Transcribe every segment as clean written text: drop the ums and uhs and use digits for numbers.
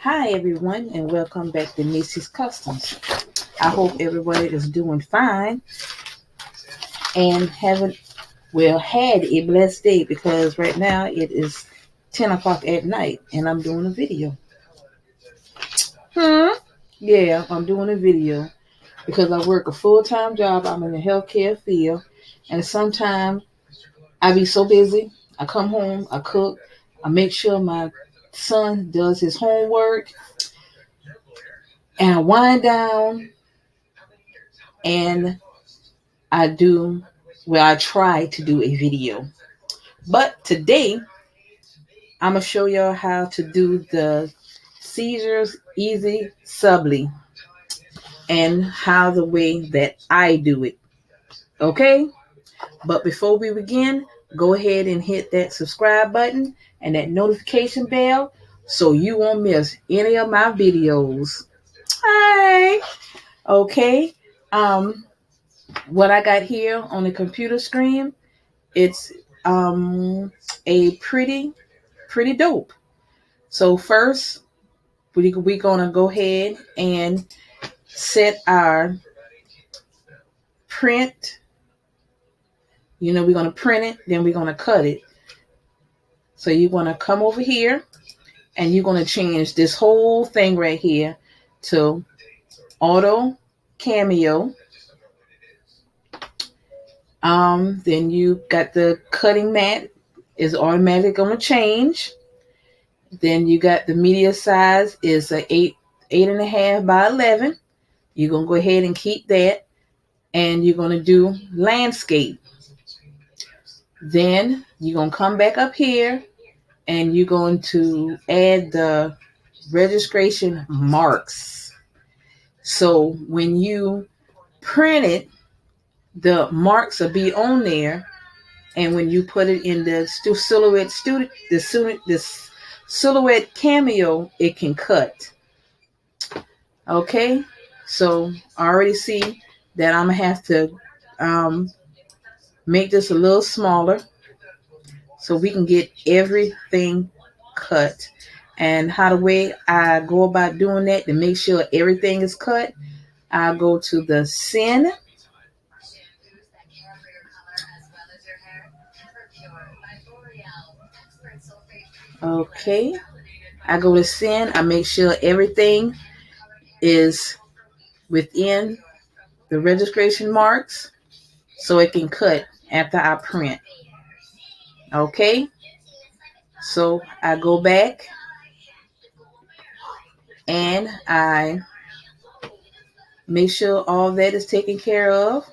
Hi everyone and welcome back to Macy's Customs. I hope everybody is doing fine and had a blessed day because right now it is 10 o'clock at night and I'm doing a video. Yeah, I'm doing a video because I work a full-time job. I'm in the healthcare field and sometimes I be so busy. I come home, I cook, I make sure my son does his homework and I wind down and I try to do a video. But today, I'm going to show y'all how to do the Seizures Easy Subli and how the way that I do it. Okay? But before we begin, go ahead and hit that subscribe button and that notification bell so you won't miss any of my videos. Hi! Okay. What I got here on the computer screen, it's a pretty dope. So first, we're gonna go ahead and set our print. We're gonna print it, then we're gonna cut it. So you're gonna come over here and you're gonna change this whole thing right here to auto cameo. Then you got the cutting mat is automatically gonna change. Then you got the media size is a 8.5 by 11. You're gonna go ahead and keep that, and you're gonna do landscape. Then you're gonna come back up here, and you're going to add the registration marks. So when you print it, the marks will be on there, and when you put it in the silhouette cameo, it can cut. Okay, so I already see that I'm gonna have to make this a little smaller so we can get everything cut. And how the way I go about doing that to make sure everything is cut, I'll go to the send. Okay, I go to send. I make sure everything is within the registration marks so it can cut after I print. Okay, so I go back and I make sure all that is taken care of.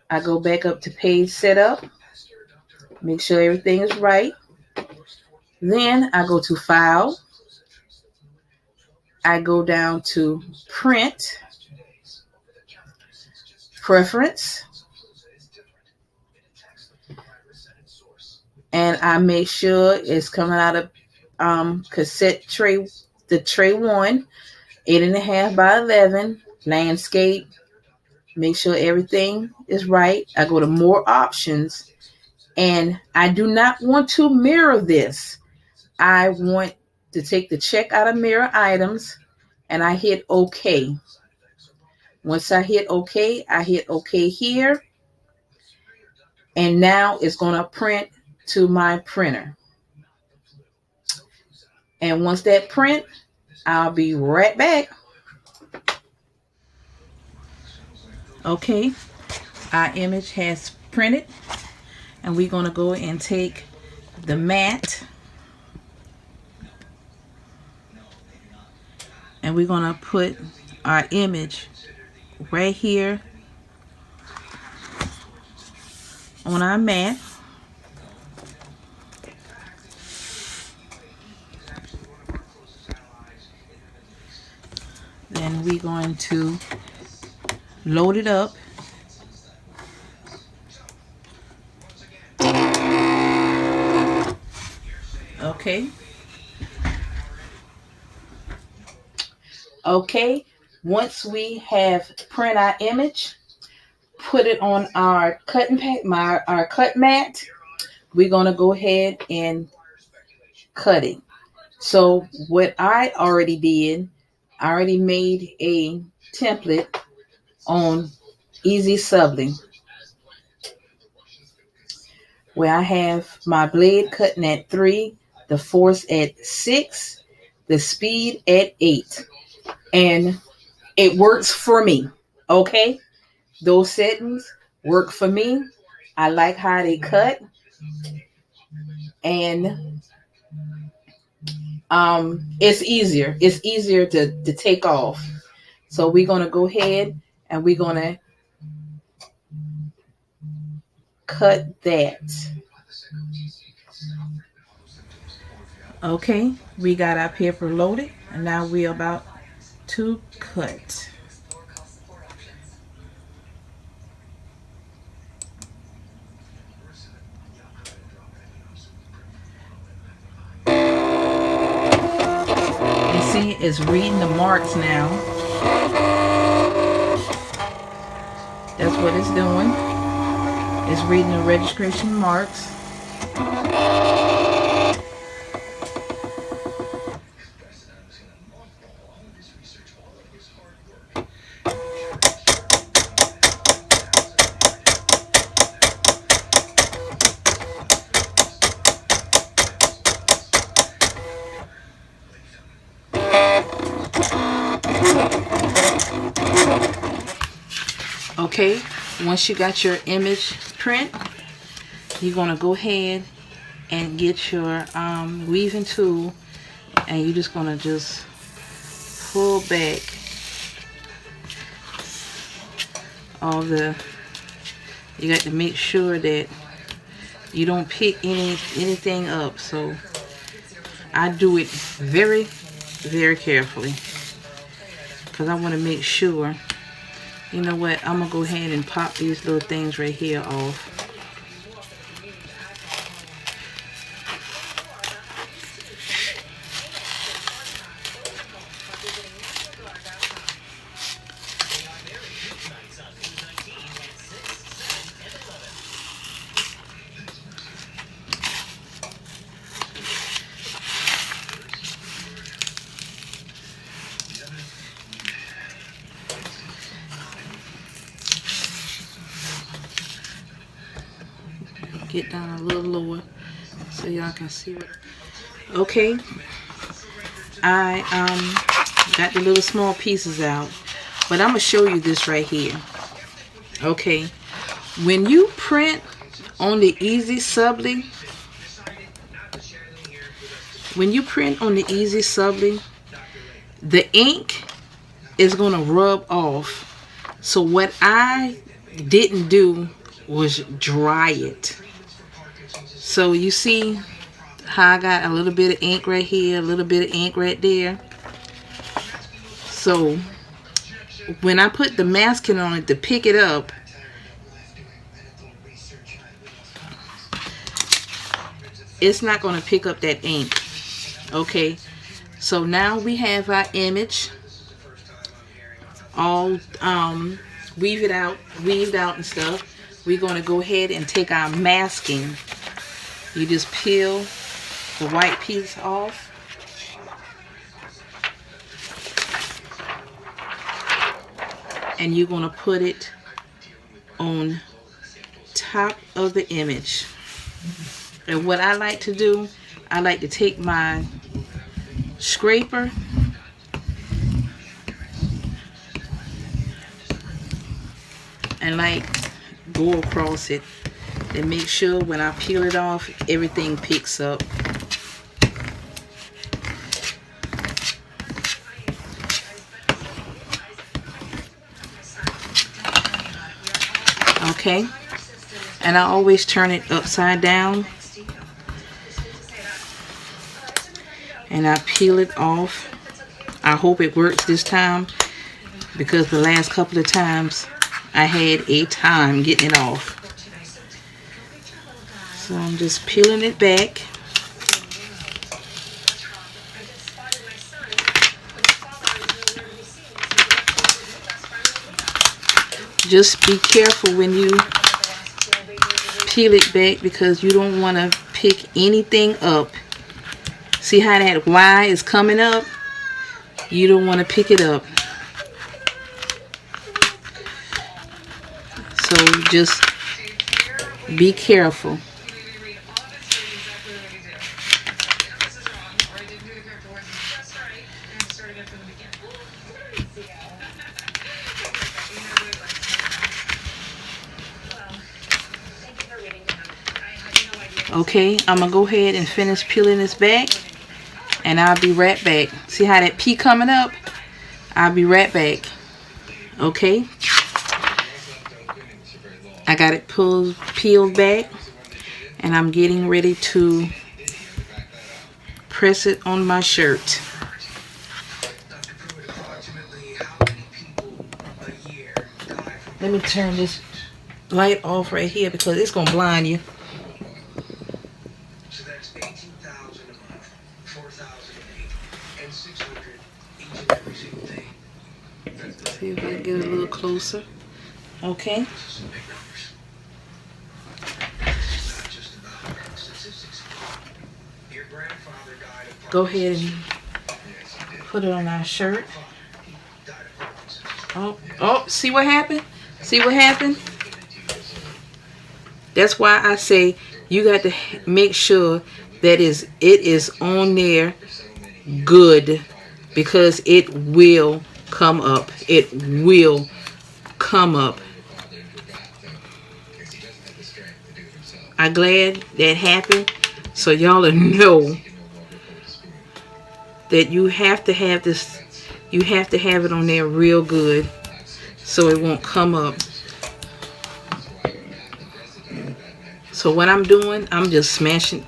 I go back up to page setup, make sure everything is right. Then I go to file. I go down to print, preference, and I make sure it's coming out of cassette tray, the tray 1, 8.5 by 11, landscape. Make sure everything is right. I go to more options, and I do not want to mirror this. I want to take the check out of mirror items, and I hit OK. Once I hit OK, I hit OK here, and now it's going to print to my printer. And once that print, I'll be right back. Okay, our image has printed, and we're going to go and take the mat, and we're going to put our image right here on our mat. Then we're going to load it up. Okay. Okay. Once we have print our image, put it on our cutting pad, our cut mat. We're gonna go ahead and cut it. So what I already did, I already made a template on Easy Subli where I have my blade cutting at 3, the force at 6, the speed at 8. And it works for me. Okay? Those settings work for me. I like how they cut. And it's easier. It's easier to take off. So we're gonna go ahead and we're gonna cut that. Okay, we got our paper loaded, and now we're about to cut. You see, it's reading the marks now. That's what it's doing. It's reading the registration marks. Okay, once you got your image print, you're gonna go ahead and get your weaving tool, and you're just gonna just pull back all the. You got to make sure that you don't pick anything up. So I do it very, very carefully because I want to make sure. You know what? I'm gonna go ahead and pop these little things right here off. Get down a little lower so y'all can see it. Okay, I got the little small pieces out, but I'm gonna show you this right here. Okay, when you print on the Easy Subli, the ink is gonna rub off. So what I didn't do was dry it. So you see how I got a little bit of ink right here, a little bit of ink right there. So when I put the masking on it to pick it up, it's not going to pick up that ink. Okay, so now we have our image all weaved out and stuff. We're going to go ahead and take our masking. You just peel the white piece off. And you're going to put it on top of the image. And what I like to do, I like to take my scraper and like go across it and make sure when I peel it off, everything picks up. Okay, and I always turn it upside down and I peel it off. I hope it works this time because the last couple of times I had a time getting it off. So I'm just peeling it back. Just be careful when you peel it back because you don't want to pick anything up See how that Y is coming up? You don't want to pick it up. So just be careful. Okay, I'm gonna go ahead and finish peeling this back, and I'll be right back. See how that P coming up? I'll be right back. Okay, I got it peeled back, and I'm getting ready to press it on my shirt. Let me turn this light off right here because it's gonna blind you. See if I can get a little closer. Okay. Go ahead and put it on our shirt. Oh, see what happened? See what happened? That's why I say you got to make sure that it is on there good, because it will come up. It will come up. I'm glad that happened, so y'all know that you have to have this. You have to have it on there real good so it won't come up. So what I'm doing, I'm just smashing,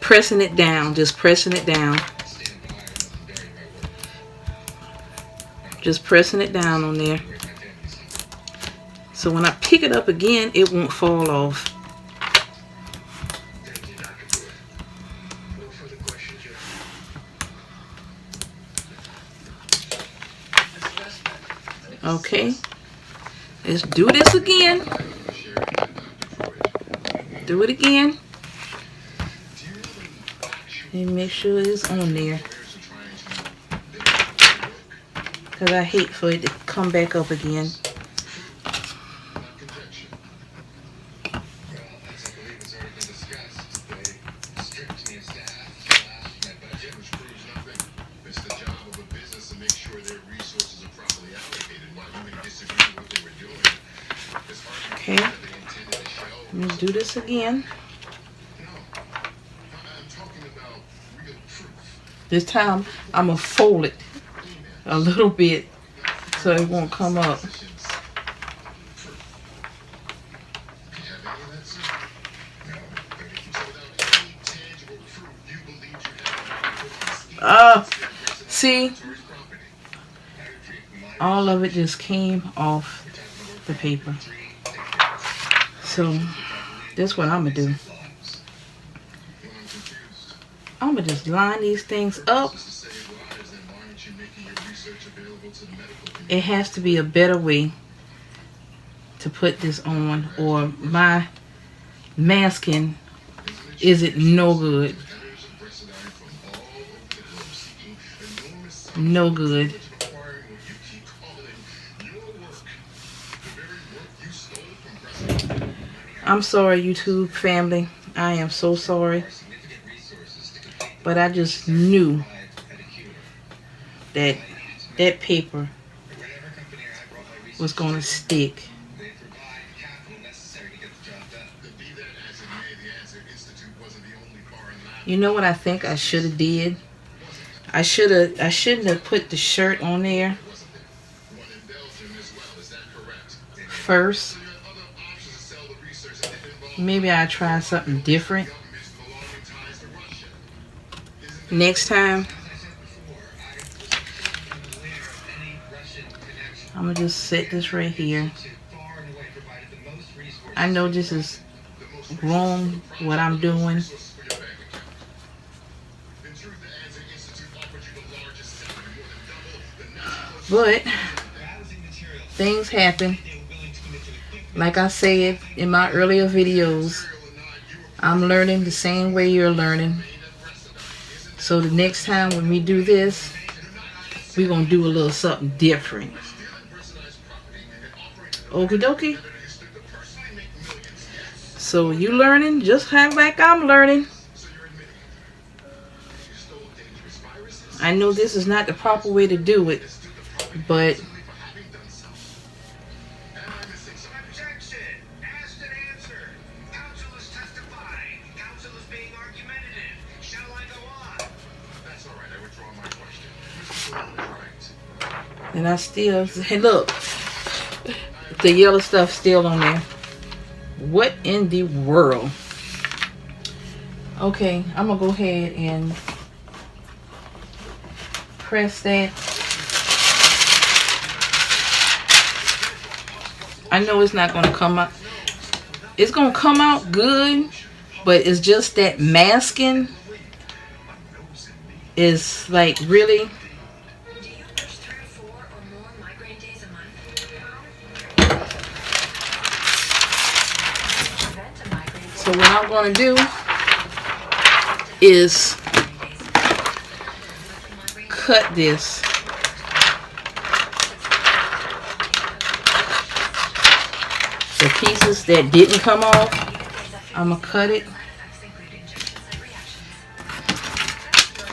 pressing it down, just pressing it down. Just pressing it down on there. So when I pick it up again, it won't fall off. Okay, let's do this again. Do it again. And make sure it's on there, because I hate for it to come back up again. Okay, let's do this again. This time I'm gonna fold it a little bit so it won't come up. See, all of it just came off the paper. So that's what I'm gonna do. I'm gonna just line these things up. It has to be a better way to put this on, or my masking isn't no good. No good. I'm sorry, YouTube family. I am so sorry. But I just knew that that paper was going to stick. You know what I think I should have did? I shouldn't have put the shirt on there first. Maybe I'll try something different next time. I'm gonna just set this right here. I know this is wrong what I'm doing, but things happen. Like I said in my earlier videos, I'm learning the same way you're learning. So the next time when we do this, we're going to do a little something different. Okie dokie. So you learning just like I'm learning. I know this is not the proper way to do it, but and I still, hey look, the yellow stuff still on there. What in the world? Okay, I'm gonna go ahead and press that. I know it's not gonna come out. It's gonna come out good, but it's just that masking is like really. So what I'm going to do is cut this. The pieces that didn't come off, I'm going to cut it.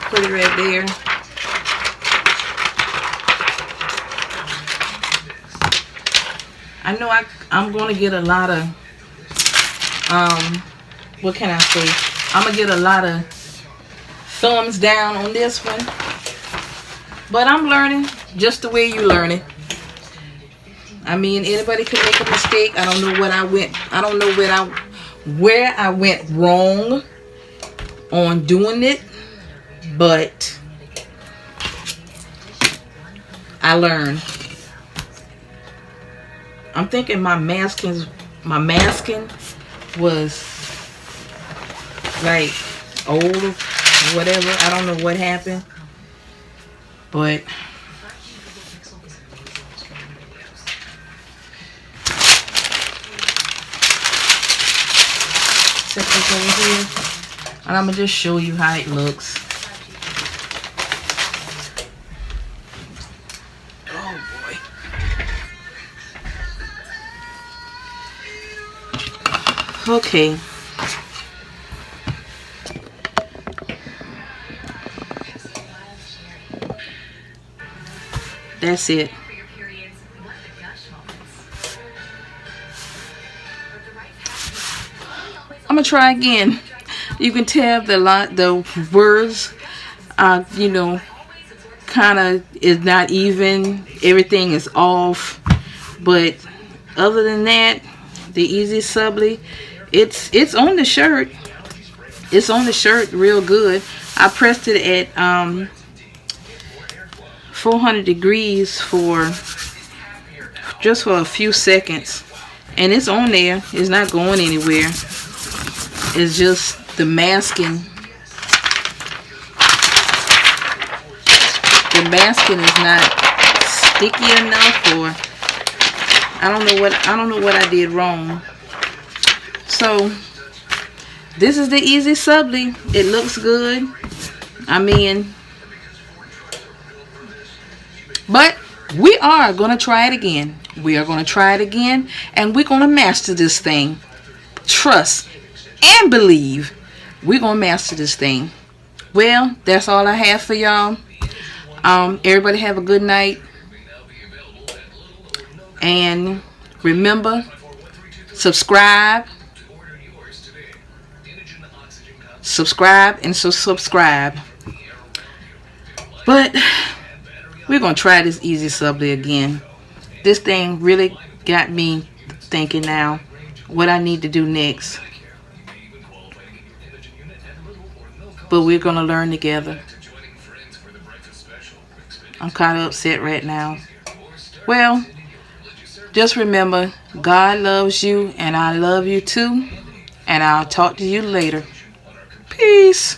Put it right there. I know I'm going to get a lot of what can I say? I'm gonna get a lot of thumbs down on this one, but I'm learning just the way you learn it. I mean, anybody can make a mistake. I don't know what I went. I don't know where I went wrong on doing it, but I learned. I'm thinking my masking was like old or whatever. I don't know what happened, but set this over here, and I'm gonna just show you how it looks. Oh boy. Okay. That's it. I'm gonna try again. You can tell the words, you know, kind of is not even. Everything is off. But other than that, the Easy Subli, it's on the shirt. It's on the shirt real good. I pressed it at 400 degrees for just for a few seconds, and it's on there. It's not going anywhere. It's just the masking. The masking is not sticky enough, or I don't know what I did wrong. So this is the Easy Subli. It looks good. I mean, but we are going to try it again. We are going to try it again, and we're going to master this thing. Trust and believe. We're going to master this thing. Well, that's all I have for y'all. Everybody have a good night. And remember, subscribe. Subscribe and subscribe. But we're going to try this Easy Subli again. This thing really got me thinking now what I need to do next. But we're going to learn together. I'm kind of upset right now. Well, just remember, God loves you and I love you too. And I'll talk to you later. Peace.